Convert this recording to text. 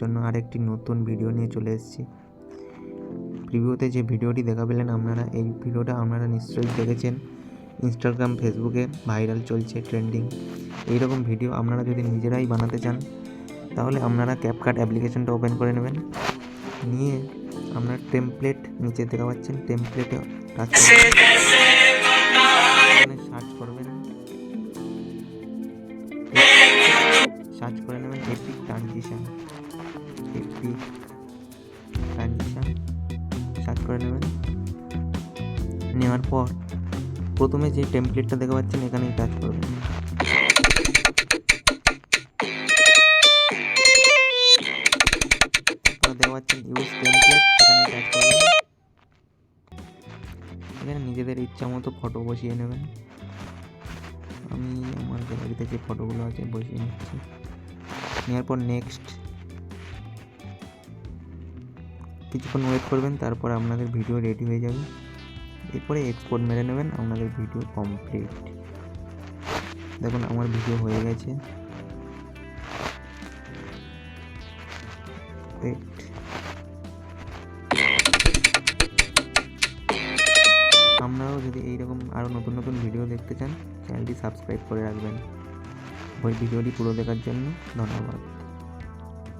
জন্য আরেকটি নতুন ভিডিও নিয়ে চলে এসেছি। প্রিভিউতে যে ভিডিওটি দেখা পেলেন আপনারা, এই ভিডিওটা আপনারা নিশ্চয়ই দেখেছেন। ইনস্টাগ্রাম, ফেসবুকে ভাইরাল চলছে, ট্রেন্ডিং। এইরকম ভিডিও আপনারা যদি নিজেরাই বানাতে চান তাহলে আপনারা ক্যাপকাট অ্যাপ্লিকেশনটা ওপেন করে নেবেন। নিয়ে আপনার টেমপ্লেট নিচে দেখা পাচ্ছেন, টেমপ্লেটে টাচ সার্চ করবেন, সার্চ করে নেবেন এপিক ট্রানজিশন সার্চ করে নেবেন। নেওয়ার পর প্রথমে যে টেমপ্লেটটা দেখা পাচ্ছেন এখানেই টাচ করবেন। দেখা পাচ্ছেন ইউজ টেমপ্লেট, এখানে টাচ করবেন। এখানে নিজেদের ইচ্ছা মতো ফটো বসিয়ে নেবেন। আমি আমার গ্যালারিতে যে ফটোগুলো আছে বসিয়ে নিচ্ছি। নেওয়ার পর নেক্সট, কিছুক্ষণ ওয়েট করবেন, তারপর আপনাদের ভিডিও রেডি হয়ে যাবে। এরপরে এক্সপোর্ট মেরে নেবেন, আপনাদের ভিডিও কমপ্লিট। দেখুন আমার ভিডিও হয়ে গেছে। আপনারাও যদি এইরকম আরও নতুন নতুন ভিডিও দেখতে চান, চ্যানেলটি সাবস্ক্রাইব করে রাখবেন। ওই ভিডিওটি পুরো দেখার জন্য ধন্যবাদ।